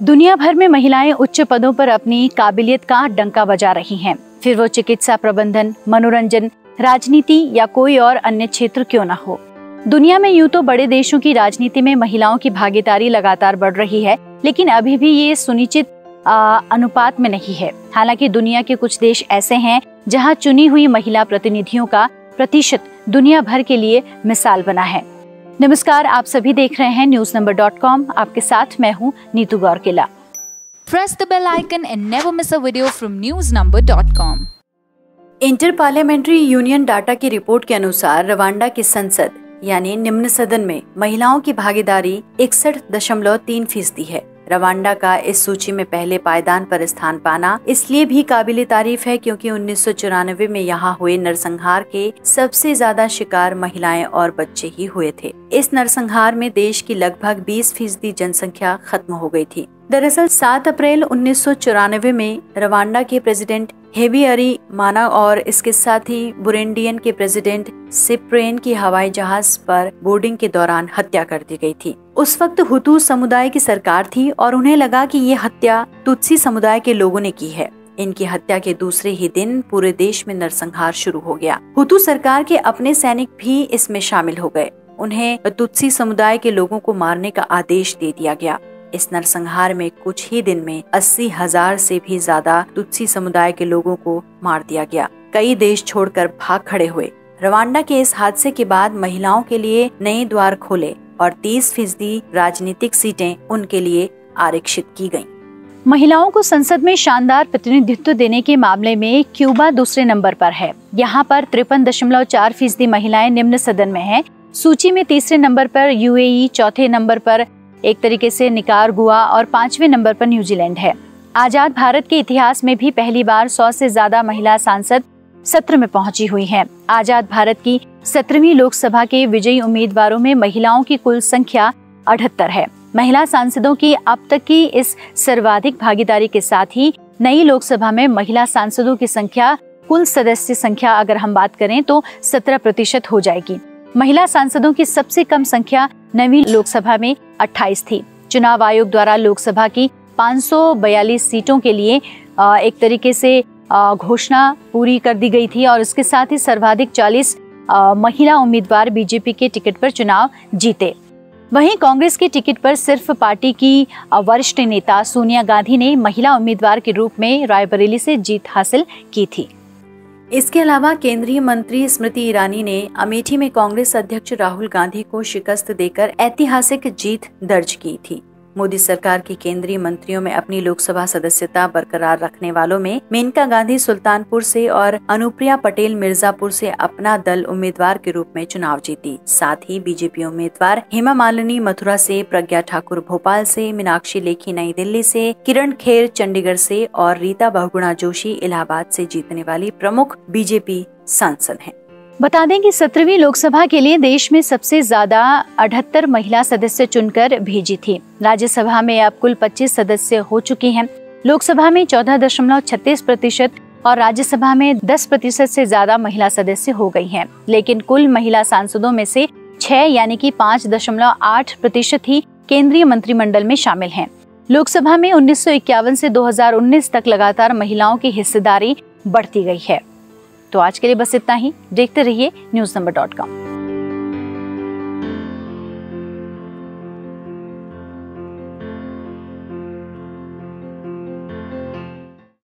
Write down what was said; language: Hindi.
दुनिया भर में महिलाएं उच्च पदों पर अपनी काबिलियत का डंका बजा रही हैं, फिर वो चिकित्सा प्रबंधन, मनोरंजन, राजनीति या कोई और अन्य क्षेत्र क्यों न हो। दुनिया में यूं तो बड़े देशों की राजनीति में महिलाओं की भागीदारी लगातार बढ़ रही है, लेकिन अभी भी ये सुनिश्चित अनुपात में नहीं है। हालांकि दुनिया के कुछ देश ऐसे हैं जहां चुनी हुई महिला प्रतिनिधियों का प्रतिशत दुनिया भर के लिए मिसाल बना है। नमस्कार, आप सभी देख रहे हैं newsnumber.com। आपके साथ मैं हूं Neetu गौरकिला। Press the bell icon and never miss a video from newsnumber.com। Inter parliamentary union data की रिपोर्ट के अनुसार रवांडा की संसद यानी निम्न सदन में महिलाओं की भागीदारी 61.3% है। रवांडा का इस सूची में पहले पायदान पर स्थान पाना इसलिए भी काबिले तारीफ है क्योंकि 1994 में यहाँ हुए नरसंहार के सबसे ज्यादा शिकार महिलाएं और बच्चे ही हुए थे। इस नरसंहार में देश की लगभग 20% जनसंख्या खत्म हो गई थी। दरअसल 7 अप्रैल 1994 में रवांडा के प्रेसिडेंट हेबियरी माना और इसके साथ ही बुरुंडियन के प्रेसिडेंट सिप्रेन की हवाई जहाज पर बोर्डिंग के दौरान हत्या कर दी गई थी। उस वक्त हुतू समुदाय की सरकार थी और उन्हें लगा कि ये हत्या तुत्सी समुदाय के लोगों ने की है। इनकी हत्या के दूसरे ही दिन पूरे देश में नरसंहार शुरू हो गया। हुतू सरकार के अपने सैनिक भी इसमें शामिल हो गए। उन्हें तुत्सी समुदाय के लोगों को मारने का आदेश दे दिया गया। इस नरसंहार में कुछ ही दिन में 80,000 से भी ज्यादा तुत्सी समुदाय के लोगों को मार दिया गया। कई देश छोड़कर भाग खड़े हुए। रवांडा के इस हादसे के बाद महिलाओं के लिए नए द्वार खोले और 30% राजनीतिक सीटें उनके लिए आरक्षित की गयी। महिलाओं को संसद में शानदार प्रतिनिधित्व देने के मामले में क्यूबा दूसरे नंबर पर है। यहाँ पर 53.4% महिलाएं निम्न सदन में हैं। सूची में तीसरे नंबर पर यूएई, चौथे नंबर पर एक तरीके से निकारागुआ और 5वें नंबर पर न्यूजीलैंड है। आजाद भारत के इतिहास में भी पहली बार 100 से ज्यादा महिला सांसद सत्र में पहुंची हुई हैं। आजाद भारत की 17वीं लोकसभा के विजयी उम्मीदवारों में महिलाओं की कुल संख्या 78 है। महिला सांसदों की अब तक की इस सर्वाधिक भागीदारी के साथ ही नई लोकसभा में महिला सांसदों की संख्या कुल सदस्य संख्या अगर हम बात करें तो 17% हो जाएगी। महिला सांसदों की सबसे कम संख्या नवीं लोकसभा में 28 थी। चुनाव आयोग द्वारा लोकसभा की 542 सीटों के लिए एक तरीके से घोषणा पूरी कर दी गई थी और इसके साथ ही सर्वाधिक 40 महिला उम्मीदवार बीजेपी के टिकट पर चुनाव जीते। वहीं कांग्रेस के टिकट पर सिर्फ पार्टी की वरिष्ठ नेता सोनिया गांधी ने महिला उम्मीदवार के रूप में रायबरेली से जीत हासिल की थी। इसके अलावा केंद्रीय मंत्री स्मृति ईरानी ने अमेठी में कांग्रेस अध्यक्ष राहुल गांधी को शिकस्त देकर ऐतिहासिक जीत दर्ज की थी। मोदी सरकार की केंद्रीय मंत्रियों में अपनी लोकसभा सदस्यता बरकरार रखने वालों में मेनका गांधी सुल्तानपुर से और अनुप्रिया पटेल मिर्जापुर से अपना दल उम्मीदवार के रूप में चुनाव जीती। साथ ही बीजेपी उम्मीदवार हेमा मालिनी मथुरा से, प्रज्ञा ठाकुर भोपाल से, मीनाक्षी लेखी नई दिल्ली से, किरण खेर चंडीगढ़ से और रीता बहुगुणा जोशी इलाहाबाद से जीतने वाली प्रमुख बीजेपी सांसद हैं। बता दें कि 17वीं लोकसभा के लिए देश में सबसे ज्यादा 78 महिला सदस्य चुनकर भेजी थी। राज्यसभा में अब कुल 25 सदस्य हो चुकी हैं। लोकसभा में 14.36% और राज्यसभा में 10% से ज्यादा महिला सदस्य हो गई हैं। लेकिन कुल महिला सांसदों में से 6 यानी कि 5.8% ही केंद्रीय मंत्रिमंडल में शामिल हैं। लोकसभा में 1951 से 2019 तक लगातार महिलाओं की हिस्सेदारी बढ़ती गई है। तो आज के लिए बस इतना ही। देखते रहिए newsnumber.com।